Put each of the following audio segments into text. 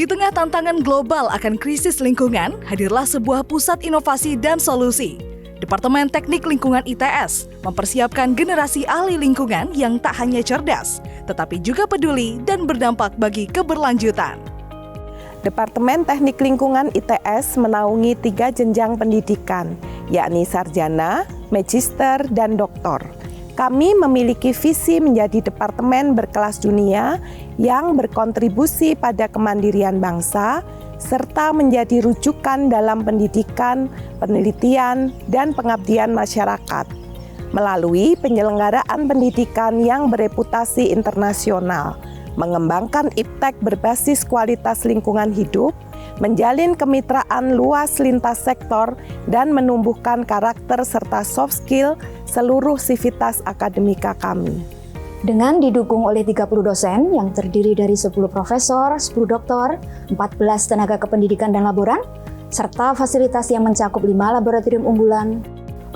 Di tengah tantangan global akan krisis lingkungan, hadirlah sebuah pusat inovasi dan solusi. Departemen Teknik Lingkungan ITS mempersiapkan generasi ahli lingkungan yang tak hanya cerdas, tetapi juga peduli dan berdampak bagi keberlanjutan. Departemen Teknik Lingkungan ITS menaungi 3 jenjang pendidikan, yakni sarjana, magister, dan doktor. Kami memiliki visi menjadi departemen berkelas dunia yang berkontribusi pada kemandirian bangsa, serta menjadi rujukan dalam pendidikan, penelitian, dan pengabdian masyarakat. Melalui penyelenggaraan pendidikan yang bereputasi internasional, mengembangkan iptek berbasis kualitas lingkungan hidup, menjalin kemitraan luas lintas sektor, dan menumbuhkan karakter serta soft skill seluruh sivitas akademika kami. Dengan didukung oleh 30 dosen yang terdiri dari 10 profesor, 10 doktor, 14 tenaga kependidikan dan laboran, serta fasilitas yang mencakup 5 laboratorium unggulan,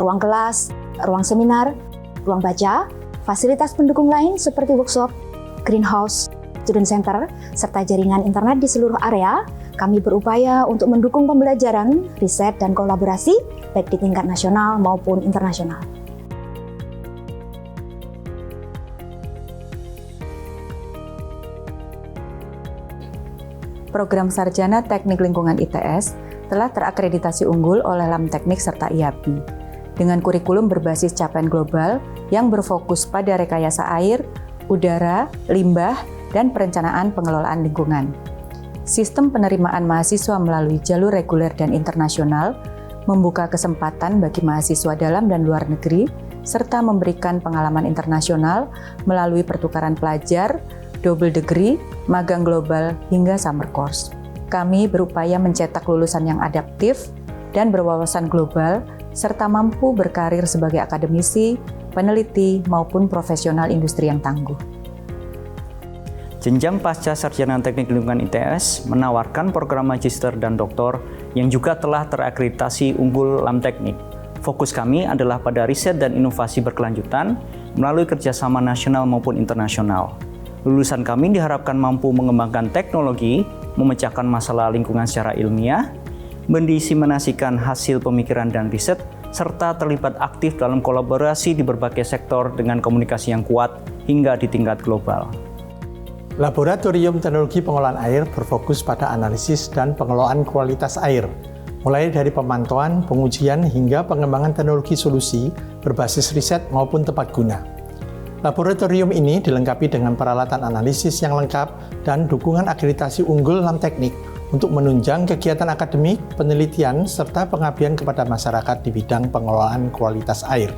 ruang kelas, ruang seminar, ruang baca, fasilitas pendukung lain seperti workshop, greenhouse, student center, serta jaringan internet di seluruh area, kami berupaya untuk mendukung pembelajaran, riset, dan kolaborasi baik di tingkat nasional maupun internasional. Program Sarjana Teknik Lingkungan ITS telah terakreditasi unggul oleh LAMteknik serta IAPI dengan kurikulum berbasis capaian global yang berfokus pada rekayasa air, udara, limbah, dan perencanaan pengelolaan lingkungan. Sistem penerimaan mahasiswa melalui jalur reguler dan internasional membuka kesempatan bagi mahasiswa dalam dan luar negeri, serta memberikan pengalaman internasional melalui pertukaran pelajar, double degree, magang global, hingga summer course. Kami berupaya mencetak lulusan yang adaptif dan berwawasan global, serta mampu berkarir sebagai akademisi, peneliti, maupun profesional industri yang tangguh. Jenjang Pasca Sarjana Teknik Lingkungan ITS menawarkan program magister dan doktor yang juga telah terakreditasi unggul LAMteknik. Fokus kami adalah pada riset dan inovasi berkelanjutan melalui kerjasama nasional maupun internasional. Lulusan kami diharapkan mampu mengembangkan teknologi, memecahkan masalah lingkungan secara ilmiah, mendiseminasikan hasil pemikiran dan riset, serta terlibat aktif dalam kolaborasi di berbagai sektor dengan komunikasi yang kuat hingga di tingkat global. Laboratorium Teknologi Pengolahan Air berfokus pada analisis dan pengelolaan kualitas air, mulai dari pemantauan, pengujian, hingga pengembangan teknologi solusi berbasis riset maupun tepat guna. Laboratorium ini dilengkapi dengan peralatan analisis yang lengkap dan dukungan akreditasi unggul LAMteknik untuk menunjang kegiatan akademik, penelitian, serta pengabdian kepada masyarakat di bidang pengelolaan kualitas air.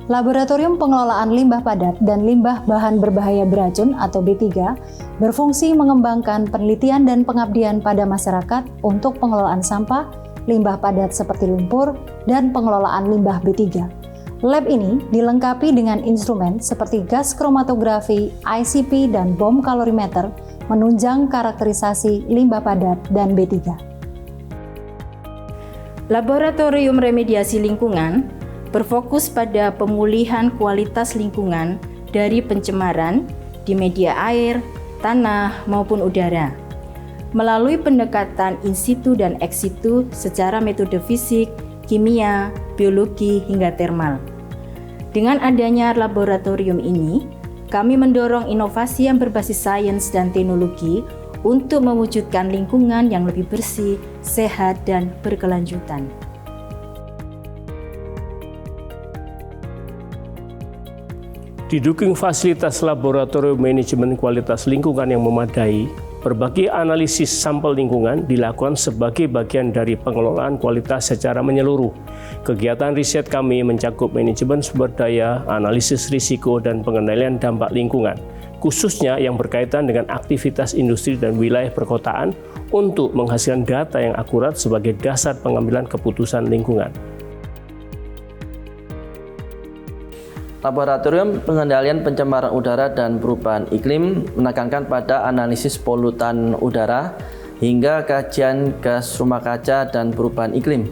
Laboratorium Pengelolaan Limbah Padat dan Limbah Bahan Berbahaya Beracun atau B3 berfungsi mengembangkan penelitian dan pengabdian pada masyarakat untuk pengelolaan sampah, limbah padat seperti lumpur, dan pengelolaan limbah B3. Lab ini dilengkapi dengan instrumen seperti gas kromatografi, ICP, dan bom kalorimeter menunjang karakterisasi limbah padat dan B3. Laboratorium Remediasi Lingkungan berfokus pada pemulihan kualitas lingkungan dari pencemaran di media air, tanah, maupun udara melalui pendekatan in situ dan ex situ secara metode fisik, kimia, biologi, hingga termal. Dengan adanya laboratorium ini, kami mendorong inovasi yang berbasis sains dan teknologi untuk mewujudkan lingkungan yang lebih bersih, sehat, dan berkelanjutan. Didukung fasilitas laboratorium manajemen kualitas lingkungan yang memadai, berbagai analisis sampel lingkungan dilakukan sebagai bagian dari pengelolaan kualitas secara menyeluruh. Kegiatan riset kami mencakup manajemen sumber daya, analisis risiko, dan pengendalian dampak lingkungan, khususnya yang berkaitan dengan aktivitas industri dan wilayah perkotaan untuk menghasilkan data yang akurat sebagai dasar pengambilan keputusan lingkungan. Laboratorium Pengendalian Pencemaran Udara dan Perubahan Iklim menekankan pada analisis polutan udara hingga kajian gas rumah kaca dan perubahan iklim.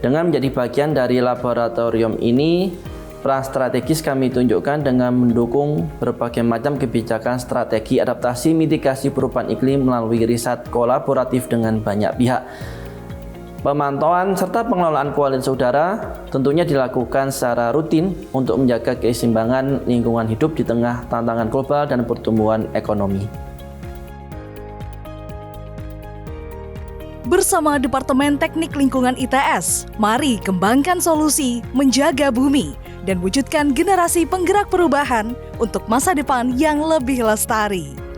Dengan menjadi bagian dari laboratorium ini, Peran strategis kami tunjukkan dengan mendukung berbagai macam kebijakan strategi adaptasi mitigasi perubahan iklim melalui riset kolaboratif dengan banyak pihak. Pemantauan serta pengelolaan kualitas udara tentunya dilakukan secara rutin untuk menjaga keseimbangan lingkungan hidup di tengah tantangan global dan pertumbuhan ekonomi. Bersama Departemen Teknik Lingkungan ITS, mari kembangkan solusi, menjaga bumi, dan wujudkan generasi penggerak perubahan untuk masa depan yang lebih lestari.